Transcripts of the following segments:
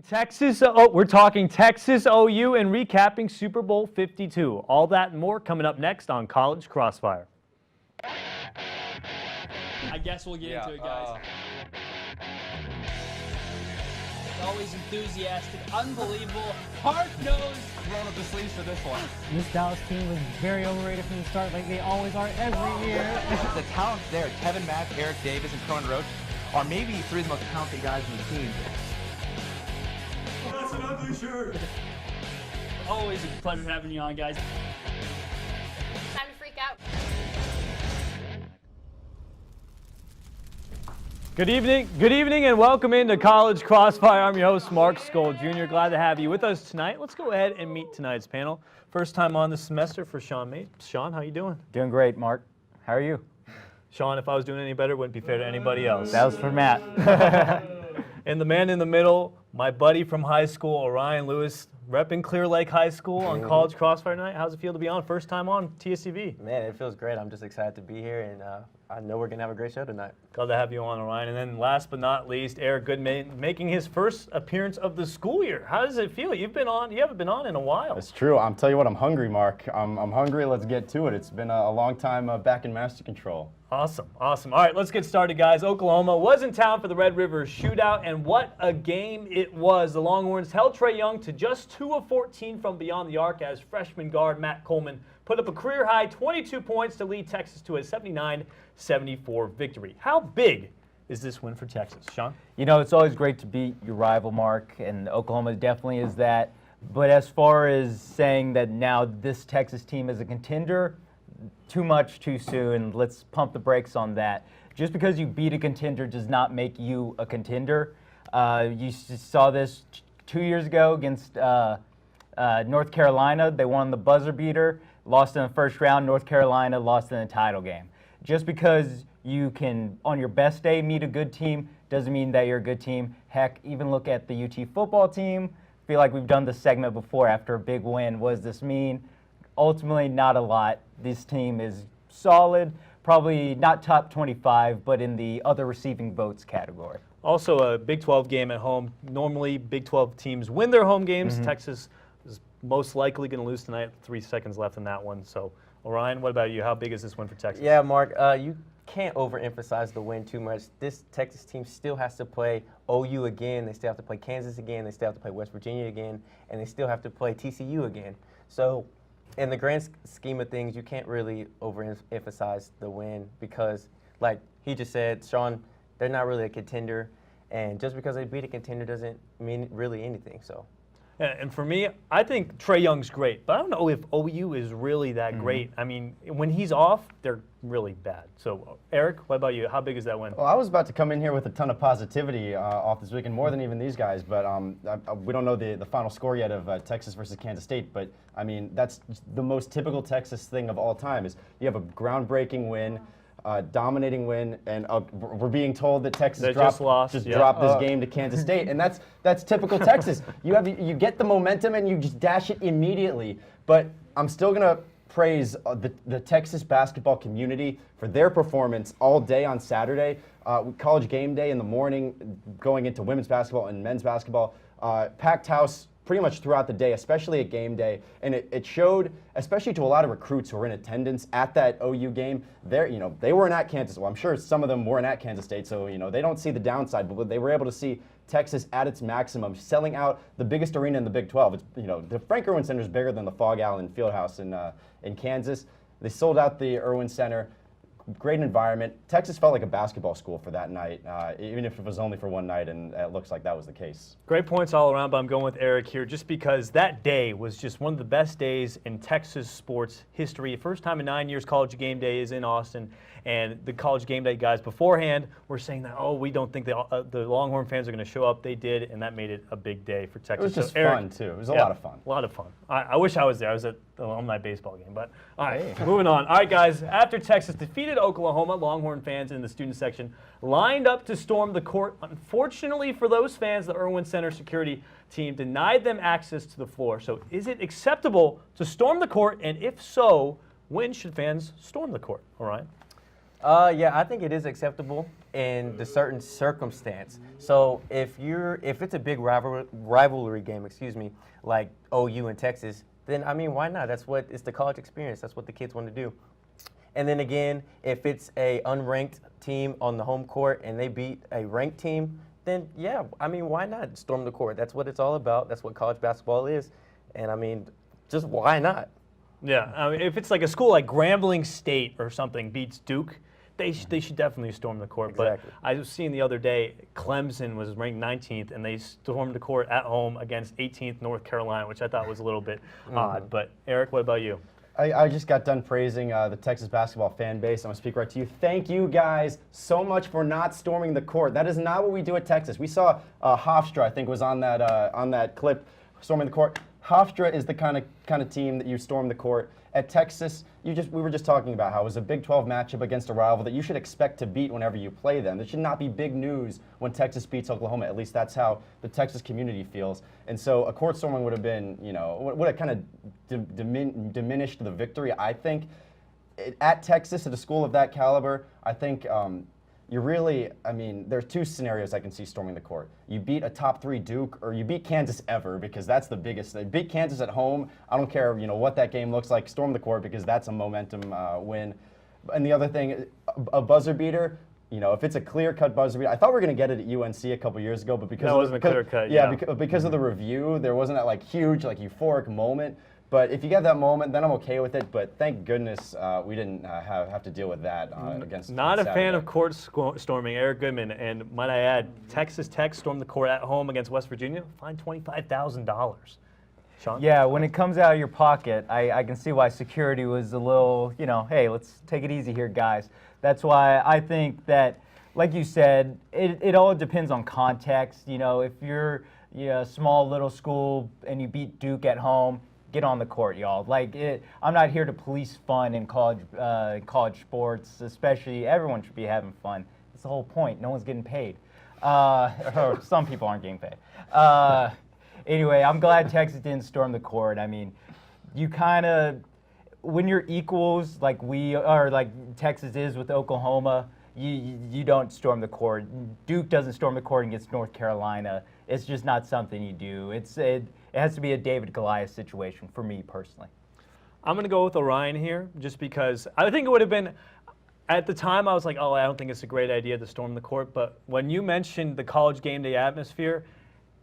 We're talking Texas OU and recapping Super Bowl 52. All that and more coming up next on College Crossfire. I guess we'll get into it, guys. Always enthusiastic, unbelievable, hard-nosed. Roll up the sleeves for this one. This Dallas team was very overrated from the start, like they always are every year. The talent there, Kevin Mack, Eric Davis, and Cronin Roach, are maybe three of the most talented guys in the team. That's an ugly shirt. Always a pleasure having you on, guys. Time to freak out. Good evening, and welcome into College Crossfire. I'm your host, Mark Skol Jr. Glad to have you with us tonight. Let's go ahead and meet tonight's panel. First time on the semester for Sean Mate. Sean, how you doing? Doing great, Mark. How are you? Sean, if I was doing any better, it wouldn't be fair to anybody else. That was for Matt. And the man in the middle, my buddy from high school, Orion Lewis, repping Clear Lake High School on College Crossfire tonight. How's it feel to be on? First time on TSCV. Man, it feels great. I'm just excited to be here, and I know we're going to have a great show tonight. Glad to have you on, Orion. And then last but not least, Eric Goodman making his first appearance of the school year. How does it feel? You haven't been on in a while. It's true. I'm telling you what, I'm hungry, Mark. I'm hungry. Let's get to it. It's been a long time back in master control. Awesome. All right, let's get started, guys. Oklahoma was in town for the Red River Shootout, and what a game it was. The Longhorns held Trae Young to just 2 of 14 from beyond the arc as freshman guard Matt Coleman put up a career-high 22 points to lead Texas to a 79-74 victory. How big is this win for Texas? Sean? You know, it's always great to beat your rival, Mark, and Oklahoma definitely is that. But as far as saying that now this Texas team is a contender, too much too soon. Let's pump the brakes on that. Just because you beat a contender does not make you a contender. You saw this 2 years ago against North Carolina. They won the buzzer beater, lost in the first round. North Carolina lost in the title game. Just because you can, on your best day, meet a good team doesn't mean that you're a good team. Heck, even look at the UT football team. I feel like we've done this segment before after a big win. What does this mean? Ultimately, not a lot. This team is solid, probably not top 25, but in the other receiving votes category. Also a Big 12 game at home. Normally, Big 12 teams win their home games. Texas is most likely going to lose tonight. 3 seconds left in that one. So, Orion, what about you? How big is this win for Texas? Yeah, Mark, you can't overemphasize the win too much. This Texas team still has to play OU again. They still have to play Kansas again. They still have to play West Virginia again. And they still have to play TCU again. So, in the grand scheme of things, you can't really overemphasize the win because, like he just said, Sean, they're not really a contender, and just because they beat a contender doesn't mean really anything. So, and for me, I think Trae Young's great, but I don't know if OU is really that great. I mean, when he's off, they're really bad. So, Eric, what about you? How big is that win? Well, I was about to come in here with a ton of positivity off this weekend, more than even these guys, but we don't know the final score yet of Texas versus Kansas State, but I mean, that's the most typical Texas thing of all time is you have a groundbreaking win, dominating win, and we're being told that Texas dropped this game to Kansas State, and that's typical Texas. You get the momentum and you just dash it immediately. But I'm still gonna praise the Texas basketball community for their performance all day on Saturday. College game day in the morning, going into women's basketball and men's basketball, packed house pretty much throughout the day, especially at game day, and it showed, especially to a lot of recruits who were in attendance at that OU game. They weren't at Kansas. Well, I'm sure some of them weren't at Kansas State, so they don't see the downside. But they were able to see Texas at its maximum, selling out the biggest arena in the Big 12. It's the Frank Irwin Center is bigger than the Fog Allen Fieldhouse in Kansas. They sold out the Irwin Center. Great environment. Texas felt like a basketball school for that night, even if it was only for one night, and it looks like that was the case. Great points all around, but I'm going with Eric here just because that day was just one of the best days in Texas sports history. First time in 9 years College Game Day is in Austin, and the College Game Day guys beforehand were saying that, we don't think the Longhorn fans are going to show up. They did, and that made it a big day for Texas. It was just Eric, fun, too. It was a lot of fun. A lot of fun. I wish I was there. I was at the alumni baseball game, but all right, moving on. All right, guys, after Texas defeated Oklahoma, Longhorn fans in the student section lined up to storm the court. Unfortunately for those fans, the Irwin Center security team denied them access to the floor. So is it acceptable to storm the court? And if so, when should fans storm the court? All right. Yeah, I think it is acceptable. in the certain circumstance. So if it's a big rivalry game, like OU and Texas, then I mean, why not? It's the college experience. That's what the kids want to do. And then again, if it's a unranked team on the home court and they beat a ranked team, then yeah, I mean, why not storm the court? That's what it's all about. That's what college basketball is. And I mean, just why not? Yeah, I mean, if it's like a school like Grambling State or something beats Duke, they should definitely storm the court. Exactly. But I was seeing the other day, Clemson was ranked 19th, and they stormed the court at home against 18th North Carolina, which I thought was a little bit odd. But Eric, what about you? I just got done praising the Texas basketball fan base. I'm going to speak right to you. Thank you guys so much for not storming the court. That is not what we do at Texas. We saw Hofstra, I think, was on that clip, storming the court. Hofstra is the kind of team that you storm the court. At Texas, we were just talking about how it was a Big 12 matchup against a rival that you should expect to beat whenever you play them. There should not be big news when Texas beats Oklahoma. At least that's how the Texas community feels. And so a court storming would have been, would have kind of diminished the victory, I think. At Texas, at a school of that caliber, I think there's two scenarios I can see storming the court. You beat a top 3 Duke, or you beat Kansas ever, because that's the biggest thing. Beat Kansas at home, I don't care what that game looks like, storm the court, because that's a momentum win. And the other thing, a buzzer beater, if it's a clear-cut buzzer beater, I thought we were going to get it at UNC a couple years ago, but because that wasn't a clear-cut, yeah. Because of the review, there wasn't that huge, euphoric moment. But if you get that moment, then I'm okay with it. But thank goodness we didn't have to deal with that against. Not a Saturday. fan of court storming, Eric Goodman. And might I add, Texas Tech stormed the court at home against West Virginia, fined $25,000. Sean? Yeah, when it comes out of your pocket, I can see why security was a little, hey, let's take it easy here, guys. That's why I think that, like you said, it all depends on context. If you're a small little school and you beat Duke at home, get on the court, y'all. I'm not here to police fun in college sports, especially. Everyone should be having fun. That's the whole point. No one's getting paid. Or some people aren't getting paid. Anyway, I'm glad Texas didn't storm the court. I mean, you kind of, when you're equals like we are, like Texas is with Oklahoma, you don't storm the court. Duke doesn't storm the court against North Carolina. It's just not something you do. It has to be a David Goliath situation for me personally. I'm going to go with Orion here just because I think it would have been, at the time I was like, oh, I don't think it's a great idea to storm the court. But when you mentioned the college game day atmosphere,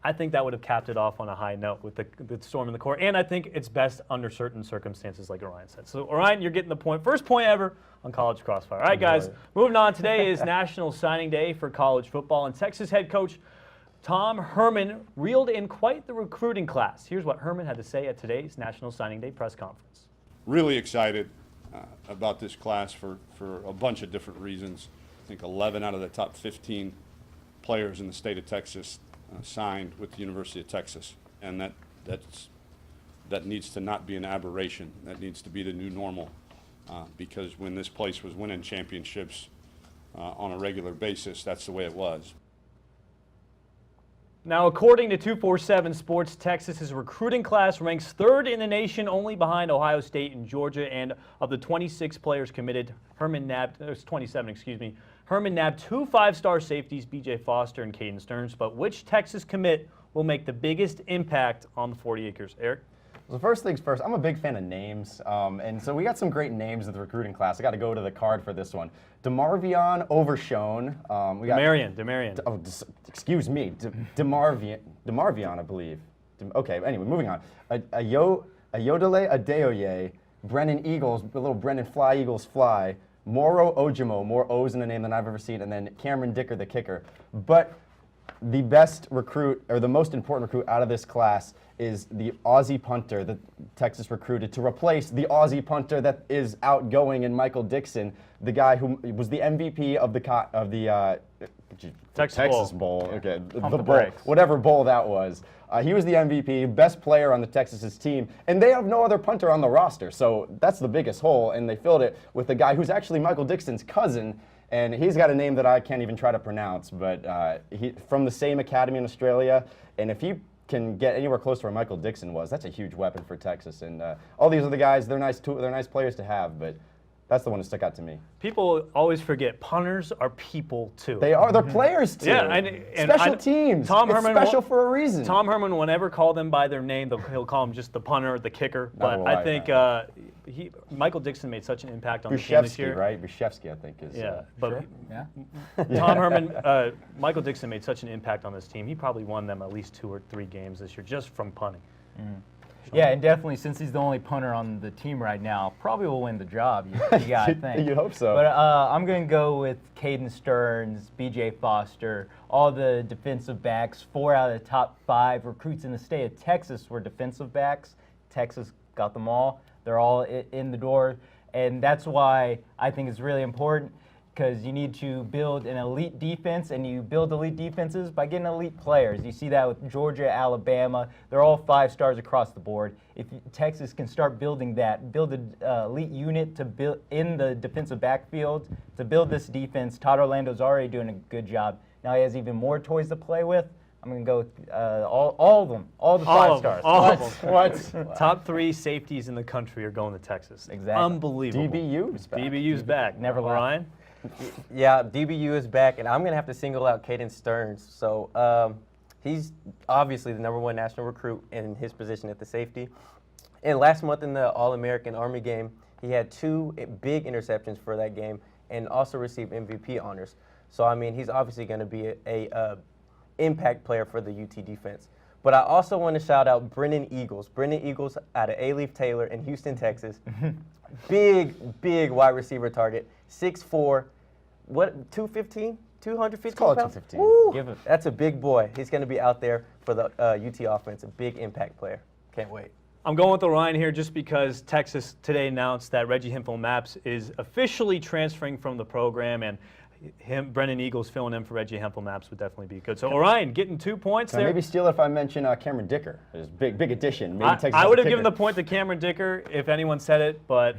I think that would have capped it off on a high note with the storm in the court. And I think it's best under certain circumstances, like Orion said. So, Orion, you're getting the point. First point ever on College Crossfire. All right, guys, moving on. Today is National Signing Day for college football, and Texas head coach Tom Herman reeled in quite the recruiting class. Here's what Herman had to say at today's National Signing Day press conference. Really excited about this class for a bunch of different reasons. I think 11 out of the top 15 players in the state of Texas signed with the University of Texas, and that needs to not be an aberration. That needs to be the new normal, because when this place was winning championships on a regular basis, that's the way it was. Now, according to 247 Sports, Texas's recruiting class ranks 3rd in the nation, only behind Ohio State and Georgia. And of the 26 players committed, Herman nabbed 27, excuse me. Herman nabbed 2 5-star safeties, B.J. Foster and Caden Stearns. But which Texas commit will make the biggest impact on the 40 acres? Eric? Well, first things first, I'm a big fan of names, and so we got some great names in the recruiting class. I got to go to the card for this one. DeMarvion Overshone. We got DeMarion. Oh, excuse me, DeMarvion, I believe. Okay, anyway, moving on. Ayodele Adeoye, Brennan Eagles, the little Brennan Fly Eagles Fly, Moro Ojimo, more O's in the name than I've ever seen, and then Cameron Dicker, the kicker. But the best recruit, or the most important recruit out of this class, is the Aussie punter that Texas recruited to replace the Aussie punter that is outgoing in Michael Dixon, the guy who was the MVP of the Texas Bowl. Okay, the bowl, whatever bowl that was. He was the MVP, best player on the Texas's team, and they have no other punter on the roster. So that's the biggest hole, and they filled it with a guy who's actually Michael Dixon's cousin. And he's got a name that I can't even try to pronounce, but he from the same academy in Australia. And if he can get anywhere close to where Michael Dixon was, that's a huge weapon for Texas. And all these other guys, they're nice players to have, but That's the one that stuck out to me. People always forget punters are people too. They are. They're players too. Yeah, and special teams. Tom it's Herman special for a reason. Tom Herman will never call them by their name. He'll call them just the punter, the kicker. Not But I think Michael Dixon made such an impact on the team this year. Right? Bushevsky, I think is. Yeah, but Sure. Yeah. Tom Herman, Michael Dixon made such an impact on this team. He probably won them at least 2 or 3 games this year just from punting. Yeah, and definitely since he's the only punter on the team right now, probably will win the job. You gotta think. You hope so. But I'm going to go with Caden Stearns, B.J. Foster, all the defensive backs. 4 out of the top 5 recruits in the state of Texas were defensive backs. Texas got them all. They're all in the door, and that's why I think it's really important, because you need to build an elite defense, and you build elite defenses by getting elite players. You see that with Georgia, Alabama. They're all 5 stars across the board. If Texas can start building that, build an elite unit to build in the defensive backfield to build this defense. Todd Orlando's already doing a good job. Now he has even more toys to play with. I'm going to go with all of them, all the 5 stars. All of them. What? Top 3 safeties in the country are going to Texas. Exactly. Unbelievable. DBU's back. DBU's back. Never left. Ryan? Yeah, DBU is back, and I'm going to have to single out Caden Stearns. So he's obviously the #1 national recruit in his position at the safety. And last month in the All-American Army game, he had 2 big interceptions for that game and also received MVP honors. So, I mean, he's obviously going to be a impact player for the UT defense. But I also want to shout out Brennan Eagles. Brennan Eagles out of A-Leaf Taylor in Houston, Texas. Big wide receiver target. 6'4", what, 215? 250 Let's call it pounds? 215. Woo! That's a big boy. He's going to be out there for the UT offense, a big impact player. Can't wait. I'm going with Orion here just because Texas today announced that Reggie Hemphill-Maps is officially transferring from the program, and Brennan Eagles filling in for Reggie Hemphill-Maps would definitely be good. So Orion getting 2 points Can I there. maybe steal it if I mention Cameron Dicker? His big addition. Maybe Texas I would have kicker. given the point to Cameron Dicker if anyone said it, but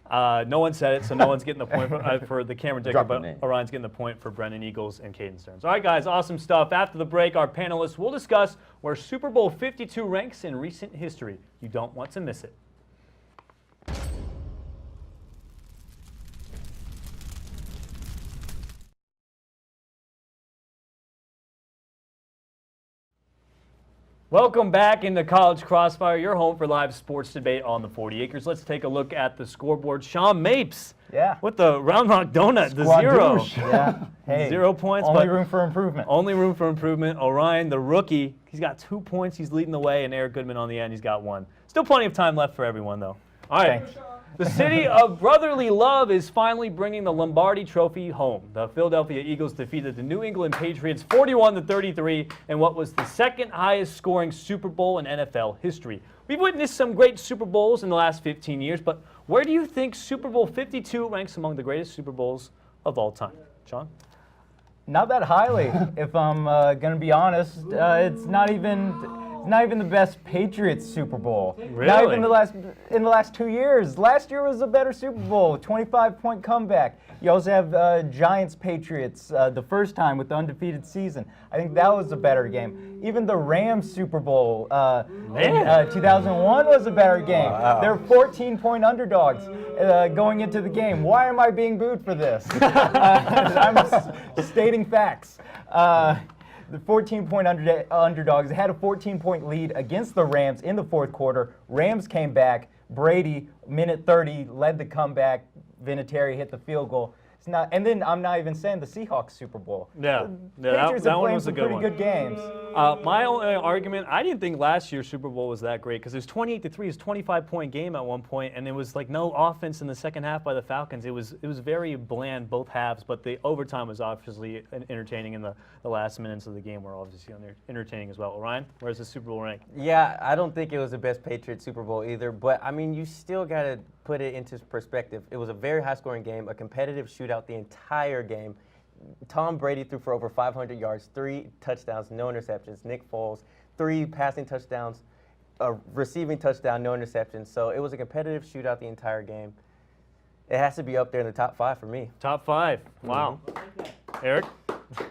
no one said it, so no one's getting the point for the Cameron Dicker, Drop the but name. Orion's getting the point for Brennan Eagles and Caden Stearns. All right, guys, awesome stuff. After the break, our panelists will discuss where Super Bowl 52 ranks in recent history. You don't want to miss it. Welcome back into College Crossfire, your home for live sports debate on the 40 acres. Let's take a look at the scoreboard. Sean Mapes with the Round Rock Donut, the 0. Squadouche. Yeah. Hey, 0 points. only but room for improvement. Only room for improvement. Orion, the rookie, he's got 2 points. He's leading the way, and Eric Goodman on the end, he's got 1. Still plenty of time left for everyone, though. All right. Thanks. The city of brotherly love is finally bringing the Lombardi Trophy home. The Philadelphia Eagles defeated the New England Patriots 41-33 in what was the 2nd highest scoring Super Bowl in NFL history. We've witnessed some great Super Bowls in the last 15 years, but where do you think Super Bowl 52 ranks among the greatest Super Bowls of all time? Sean? Not that highly, if I'm going to be honest. It's not even the best Patriots Super Bowl. Really? Not even in the last 2 years. Last year was a better Super Bowl, 25-point comeback. You also have Giants Patriots the first time with the undefeated season. I think that was a better game. Even the Rams Super Bowl in 2001 was a better game. Wow. They're 14-point underdogs going into the game. Why am I being booed for this? I'm stating facts. The 14-point underdogs had a 14-point lead against the Rams in the 4th quarter. Rams came back. Brady, minute 30, led the comeback. Vinatieri hit the field goal. It's not, and then I'm not even saying the Seahawks Super Bowl. Yeah, Patriots that have one played was a some good pretty one. good games. My only argument, I didn't think last year's Super Bowl was that great because it was 28-3. It was a 25-point game at one point, and it was like no offense in the second half by the Falcons. It was very bland both halves, but the overtime was obviously entertaining, and the last minutes of the game were obviously entertaining as well. Orion, where's the Super Bowl rank? Yeah, I don't think it was the best Patriots Super Bowl either, but I mean, you still got to put it into perspective. It was a very high-scoring game, a competitive shootout the entire game. Tom Brady threw for over 500 yards, 3 touchdowns, no interceptions. Nick Foles, 3 passing touchdowns, a receiving touchdown, no interceptions. So it was a competitive shootout the entire game. It has to be up there in the top 5 for me. Top 5. Wow. Eric?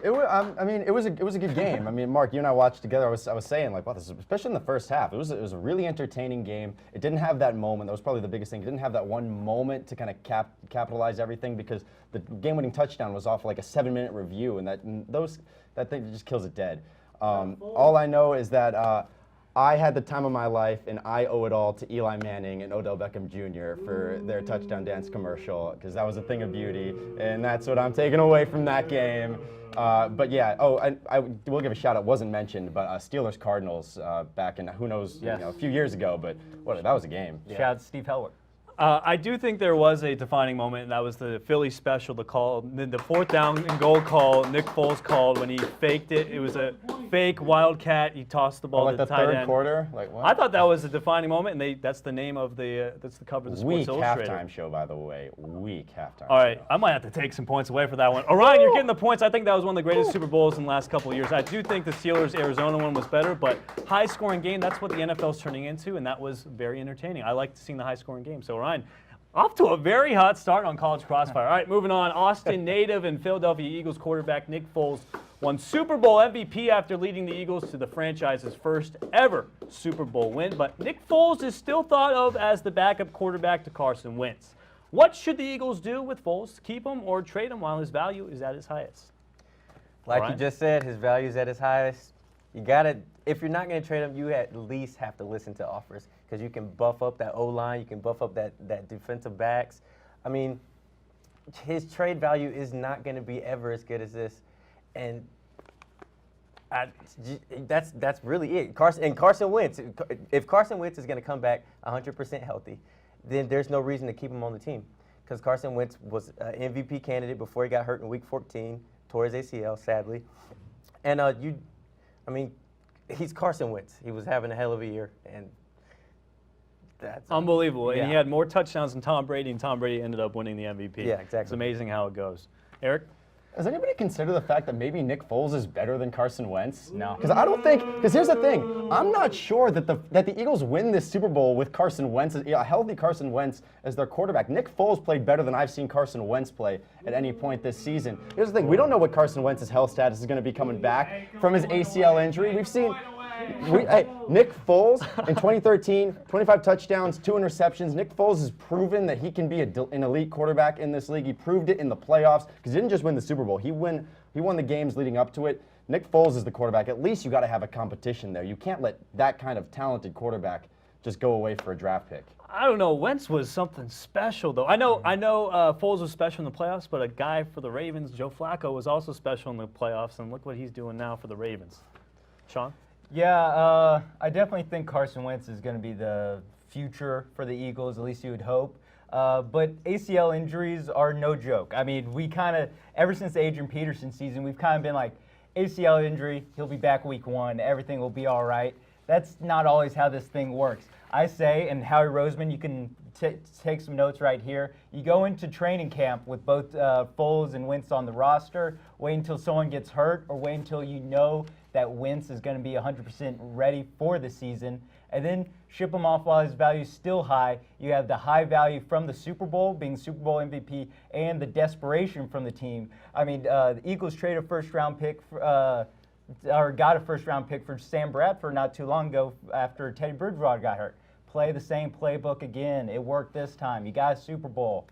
I mean, it was a good game. I mean, Mark, you and I watched together. I was saying like, wow, this is, especially in the first half. It was a really entertaining game. It didn't have that moment. That was probably the biggest thing. It didn't have that one moment to kind of capitalize everything because the game-winning touchdown was off like a 7-minute review, and that thing just kills it dead. All I know is that. I had the time of my life, and I owe it all to Eli Manning and Odell Beckham Jr. for their touchdown dance commercial, because that was a thing of beauty, and that's what I'm taking away from that game. But yeah, I will give a shout out. Wasn't mentioned, but Steelers Cardinals back in who knows, a few years ago. But that was a game. Shout out to Steve Helwick. I do think there was a defining moment, and that was the Philly special, the 4th down and goal call Nick Foles called when he faked it. It was a fake wildcat. He tossed the ball like to the tight end. third quarter? Like what? I thought that was a defining moment, and that's the name of that's the cover of the Sports Weak Illustrated. halftime show, by the way. Weak halftime. All right, show. I might have to take some points away for that one. Orion, you're getting the points. I think that was one of the greatest Super Bowls in the last couple of years. I do think the Steelers-Arizona one was better, but high-scoring game, that's what the NFL's turning into, and that was very entertaining. I liked seeing the high-scoring game. So, Orion, off to a very hot start on College Crossfire. All right, moving on. Austin native and Philadelphia Eagles quarterback Nick Foles won Super Bowl MVP after leading the Eagles to the franchise's first ever Super Bowl win. But Nick Foles is still thought of as the backup quarterback to Carson Wentz. What should the Eagles do with Foles? Keep him or trade him while his value is at its highest? Like Brian? you just said, his value is at his highest. You gotta, if you're not gonna trade him, you at least have to listen to offers, because you can buff up that O-line, you can buff up that defensive backs. I mean, his trade value is not gonna be ever as good as this, and that's really it. Carson Wentz. If Carson Wentz is gonna come back 100% healthy, then there's no reason to keep him on the team, because Carson Wentz was an MVP candidate before he got hurt in Week 14, tore his ACL, sadly, and I mean, he's Carson Wentz. He was having a hell of a year, and that's unbelievable. Yeah. And he had more touchdowns than Tom Brady, and Tom Brady ended up winning the MVP. Yeah, exactly. It's amazing how it goes. Eric? Has anybody considered the fact that maybe Nick Foles is better than Carson Wentz? No. Because I don't think. Because here's the thing. I'm not sure that the Eagles win this Super Bowl with Carson Wentz, a healthy Carson Wentz as their quarterback. Nick Foles played better than I've seen Carson Wentz play at any point this season. Here's the thing. We don't know what Carson Wentz's health status is going to be coming back from his ACL injury. We've seen. Nick Foles in 2013, 25 touchdowns, 2 interceptions. Nick Foles has proven that he can be an elite quarterback in this league. He proved it in the playoffs because he didn't just win the Super Bowl. He won the games leading up to it. Nick Foles is the quarterback. At least you got to have a competition there. You can't let that kind of talented quarterback just go away for a draft pick. I don't know. Wentz was something special, though. I know Foles was special in the playoffs, but a guy for the Ravens, Joe Flacco, was also special in the playoffs, and look what he's doing now for the Ravens. Sean? Yeah, I definitely think Carson Wentz is going to be the future for the Eagles, at least you would hope. But ACL injuries are no joke. I mean, we kind of, ever since the Adrian Peterson season, we've kind of been like, ACL injury, he'll be back week 1, everything will be all right. That's not always how this thing works. I say, and Howie Roseman, you can take some notes right here. You go into training camp with both Foles and Wentz on the roster, wait until someone gets hurt, or wait until you know that Wentz is going to be 100% ready for the season, and then ship him off while his value is still high. You have the high value from the Super Bowl, being Super Bowl MVP, and the desperation from the team. I mean, the Eagles traded a first-round pick, or got a first-round pick for Sam Bradford not too long ago after Teddy Bridgewater got hurt. Play the same playbook again. It worked this time. You got a Super Bowl.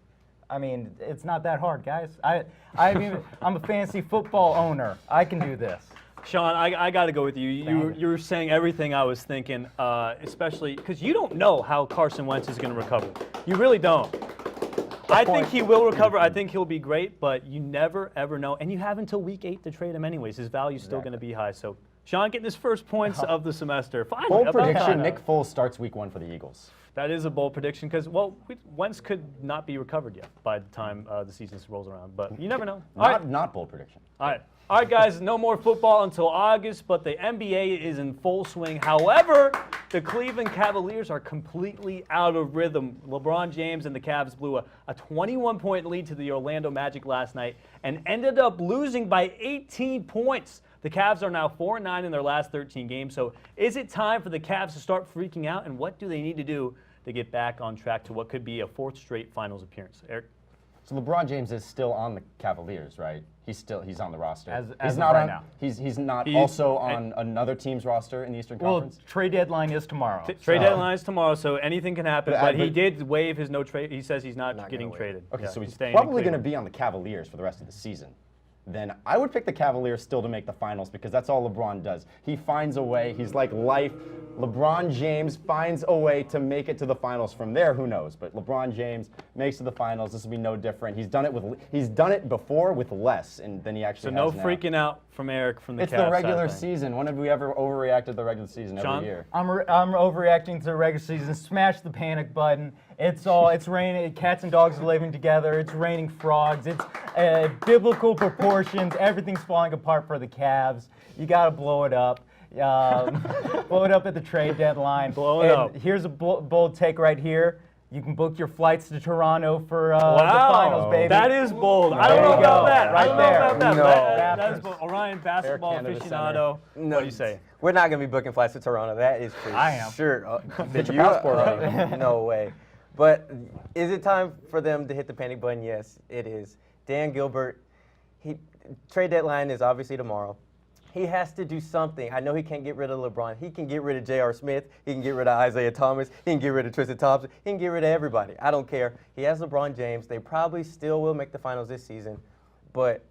I mean, it's not that hard, guys. I'm a fantasy football owner. I can do this. Sean, I got to go with you. You were saying everything I was thinking, especially because you don't know how Carson Wentz is going to recover. You really don't. I think he will recover. I think he'll be great, but you never, ever know. And you have until week 8 to trade him anyways. His value's still going to be high. So, Sean getting his first points of the semester. Finally, Bold about prediction, time. Nick Foles starts week 1 for the Eagles. That is a bold prediction because, well, Wentz could not be recovered yet by the time the season rolls around. But you never know. Not bold prediction. All right, guys, no more football until August, but the NBA is in full swing. However, the Cleveland Cavaliers are completely out of rhythm. LeBron James and the Cavs blew a 21-point lead to the Orlando Magic last night and ended up losing by 18 points. The Cavs are now 4-9 in their last 13 games. So is it time for the Cavs to start freaking out, and what do they need to do to get back on track to what could be a 4th straight finals appearance? Eric? So LeBron James is still on the Cavaliers, right? He's on the roster. As he's of not right on. now. He's not also on another team's roster in the Eastern Well, Conference. trade deadline is tomorrow. Trade deadline is tomorrow, so anything can happen. But But he did waive his no trade. He says he's not Not getting gonna waive. traded. Okay, Yeah, so he's staying in probably going to Cleveland. be on the Cavaliers for the rest of the season. Then I would pick the Cavaliers still to make the finals because that's all LeBron does. He finds a way. He's like life. LeBron James finds a way to make it to the finals. From there, who knows? But LeBron James makes it to the finals. This will be no different. He's done it before with less than he So actually no has now. freaking out from Eric from the It's Cavs the side regular of things. season. When have we ever overreacted the regular season Sean? every year? I'm overreacting to the regular season. Smash the panic button. It's raining. Cats and dogs are living together. It's raining frogs. It's biblical proportions. Everything's falling apart for the Cavs. You got to blow it up. Blow it up at the trade deadline. Blow it And up. Here's a bold take right here. You can book your flights to Toronto for the Wow, finals, baby. that is bold. I don't There know you about go. that. I Right don't know there. about that. No. That is bold. Orion, basketball Canada aficionado. What do you say? We're not going to be booking flights to Toronto. That is for I am. sure. Get your passport ready. No way. But is it time for them to hit the panic button? Yes, it is. Dan Gilbert, trade deadline is obviously tomorrow. He has to do something. I know he can't get rid of LeBron. He can get rid of J.R. Smith. He can get rid of Isaiah Thomas. He can get rid of Tristan Thompson. He can get rid of everybody. I don't care. He has LeBron James. They probably still will make the finals this season, but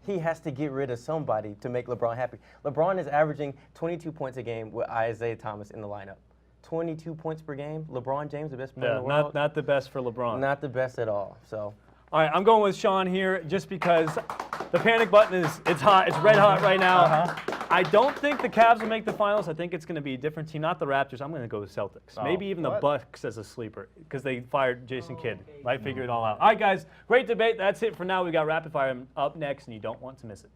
he has to get rid of somebody to make LeBron happy. LeBron is averaging 22 points a game with Isaiah Thomas in the lineup. 22 points per game. LeBron James, the best player in Yeah, the world. not the best for LeBron. Not the best at all. So. All right, I'm going with Sean here just because the panic button it's hot. It's red hot right now. I don't think the Cavs will make the finals. I think it's going to be a different team, not the Raptors. I'm going to go with Celtics. Maybe even the Bucks as a sleeper because they fired Jason Kidd. Might figure it all out. All right, guys, great debate. That's it for now. We got rapid fire up next, and you don't want to miss it.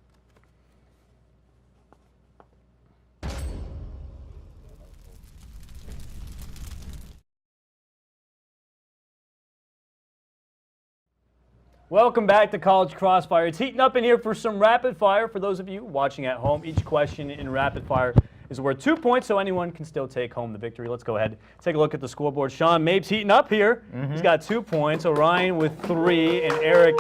Welcome back to College Crossfire. It's heating up in here for some rapid fire. For those of you watching at home, each question in rapid fire is worth 2 points, so anyone can still take home the victory. Let's go ahead, take a look at the scoreboard. Sean Mapes heating up here. He's got 2 points. Orion with 3, and Eric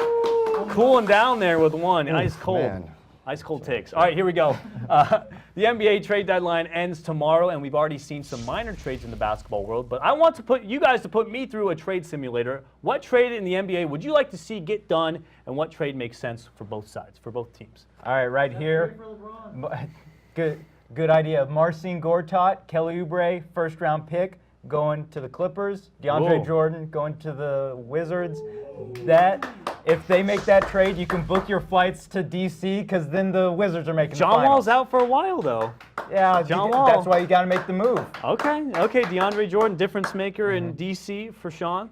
cooling down there with 1. Ice cold. man. Ice cold takes. All right, here we go. The NBA trade deadline ends tomorrow, and we've already seen some minor trades in the basketball world. But I want to put you guys to put me through a trade simulator. What trade in the NBA would you like to see get done, and what trade makes sense for both sides, for both teams? All right, right here. Good idea. Marcin Gortat, Kelly Oubre, first-round pick, going to the Clippers. DeAndre Whoa. Jordan going to the Wizards. If they make that trade, you can book your flights to D.C. because then the Wizards are making the John finals. Wall's out for a while, though. Yeah, John that's Wall. why you got to make the move. Okay, DeAndre Jordan, difference maker in D.C. for Sean.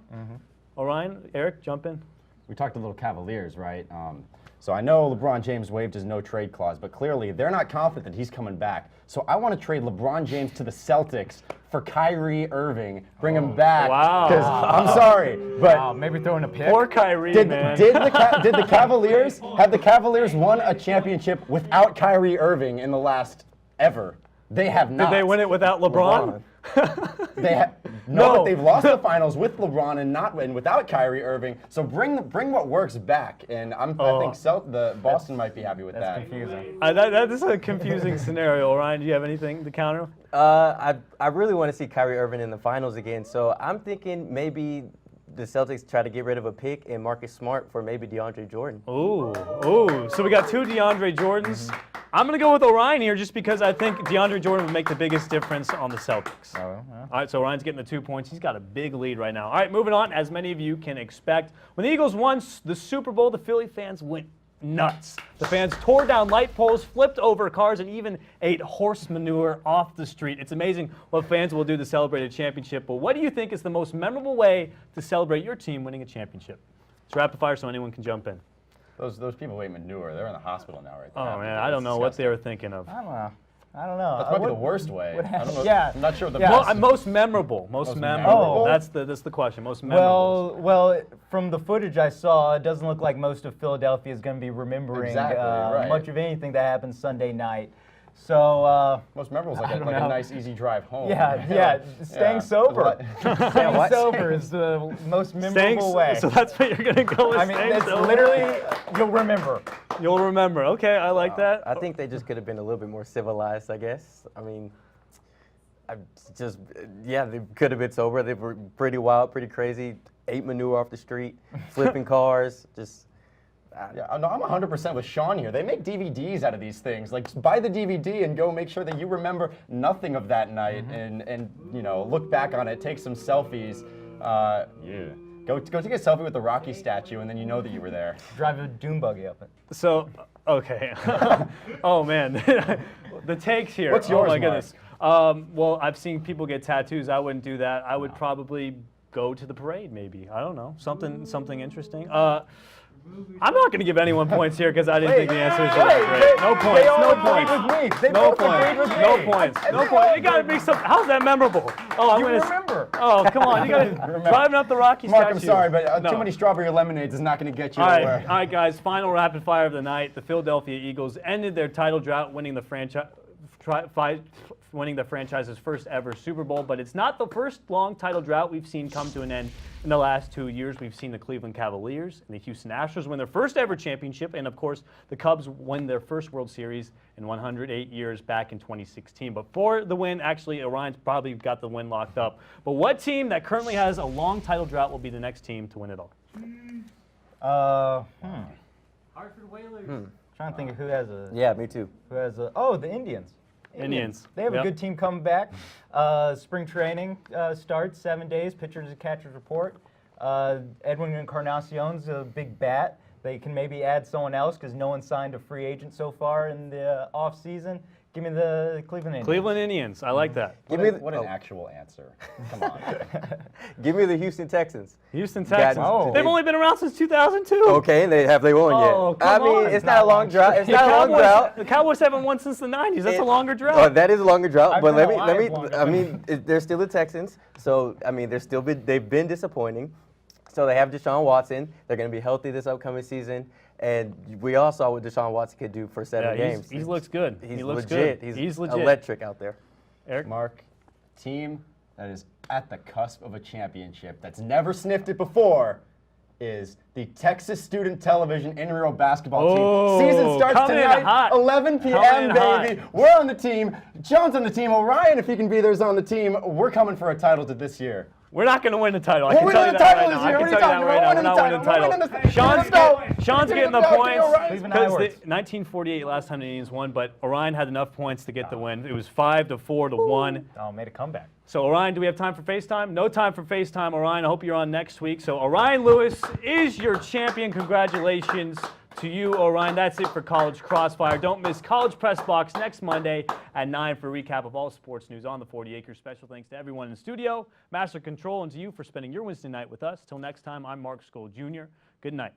Orion, Eric, jump in. We talked a little Cavaliers, right? So I know LeBron James waived his no-trade clause, but clearly they're not confident that he's coming back. So I want to trade LeBron James to the Celtics for Kyrie Irving, bring him back. Wow. 'Cause I'm sorry, but Maybe throwing a pick. Poor Kyrie, did man. the Cavaliers have the Cavaliers won a championship without Kyrie Irving in the last ever? They have not. Did they win it without LeBron? No, No. but they've lost the finals with LeBron and without Kyrie Irving. So bring what works back, and I think the Boston might be happy with that. That's confusing. That is a confusing scenario. Orion, do you have anything to counter? I really want to see Kyrie Irving in the finals again. So I'm thinking maybe the Celtics try to get rid of a pick and Marcus Smart for maybe DeAndre Jordan. Ooh. So we got 2 DeAndre Jordans. I'm going to go with Orion here just because I think DeAndre Jordan would make the biggest difference on the Celtics. All right, so Orion's getting the 2 points. He's got a big lead right now. All right, moving on. As many of you can expect, when the Eagles won the Super Bowl, the Philly fans went nuts. The fans tore down light poles, flipped over cars, and even ate horse manure off the street. It's amazing what fans will do to celebrate a championship. But what do you think is the most memorable way to celebrate your team winning a championship? It's rapid fire, so anyone can jump in. Those people ate manure. They're in the hospital now, right? Oh man, I don't know what they were thinking of. I don't know. That's probably the worst way. I don't know. Yeah. I'm not sure what the Yeah. best. Most memorable. Most memorable. memorable? That's the question. Most memorable. Well, from the footage I saw, it doesn't look like most of Philadelphia is going to be remembering Exactly, right. much of anything that happened Sunday night. So, Most memorable is I don't like a know. nice, easy drive home. yeah, staying Yeah. sober. Staying what? sober is the most memorable way. So that's what you're gonna go with. I mean, staying it's sober? literally, you'll remember. You'll remember. Okay, I like that. I think they just could have been a little bit more civilized, I guess. I mean, they could have been sober. They were pretty wild, pretty crazy. Ate manure off the street, flipping cars, just. Yeah, no, I'm 100% with Sean here. They make DVDs out of these things. Like, buy the DVD and go make sure that you remember nothing of that night, and you know, look back on it, take some selfies. Yeah, go take a selfie with the Rocky statue, and then you know that you were there. Drive a dune buggy up it. So, okay. Oh man, the takes here. What's yours, Oh my Mark? goodness. Well, I've seen people get tattoos. I wouldn't do that. I would probably go to the parade, maybe. I don't know. Something interesting. I'm not going to give anyone points here because I didn't think the answers were that great. No points. They all No agreed points. with me. They No both agreed points. with me. No points. No points. You got to make some. How's that memorable? Oh, I'm You gonna. remember. Oh, come on. You got to driving up the Rocky Mark, statue. I'm sorry, but No. too many strawberry lemonades is not going to get you All anywhere. right, guys. Final rapid fire of the night. The Philadelphia Eagles ended their title drought, winning the franchise's first ever Super Bowl. But it's not the first long title drought we've seen come to an end in the last 2 years. We've seen the Cleveland Cavaliers and the Houston Astros win their first ever championship, and of course, the Cubs win their first World Series in 108 years back in 2016. But for the win, actually, Orion's probably got the win locked up. But what team that currently has a long title drought will be the next team to win it all? Hartford Whalers. Trying to think of who has a. Yeah, me too. Who has a? Oh, the Indians. Indians. They have Yep. a good team coming back. Spring training starts 7 days. Pitchers and catchers report. Edwin Encarnacion's a big bat. They can maybe add someone else because no one signed a free agent so far in the off season. Give me the Cleveland Indians. Cleveland Indians. I like that. What an actual answer. Come on. Give me the Houston Texans. Houston Texans. Oh. They've only been around since 2002. Okay, and have they won Oh, yet? I come mean, on. it's not a long drought. It's The not a long drought. The Cowboys haven't won since the 90s. That's a longer drought. Oh, that is a longer drought, I've but been let me. alive longer. I mean, they're still the Texans, so I mean, they've been disappointing. So they have Deshaun Watson. They're going to be healthy this upcoming season, and we all saw what Deshaun Watson could do for 7 games. He looks good. He's he looks legit. good. He's legit. electric out there. Eric? Mark, team that is at the cusp of a championship that's never sniffed it before is the Texas Student Television intramural basketball Oh, team. Season starts coming in tonight, hot. 11 Coming p.m., in baby. hot. We're on the team. John's on the team. Orion, if he can be there, is on the team. We're coming for a title to this year. We're not going to win the title. I We're can winning tell you the that title right this now. I year. can What are you tell you that talking right about? now. We're not winning the title. We're winning the- Sean's Let's go. getting the points Cleveland because Iowans. 1948 last time the Indians won, but Orion had enough points to get the win. It was 5-4 to 1. Oh, made a comeback. So, Orion, do we have time for FaceTime? No time for FaceTime, Orion. I hope you're on next week. So, Orion Lewis is your champion. Congratulations to you, Orion. That's it for College Crossfire. Don't miss College Press Box next Monday at 9 for a recap of all sports news on the 40 Acres. Special thanks to everyone in the studio, Master Control, and to you for spending your Wednesday night with us. Till next time, I'm Mark Skol Jr. Good night.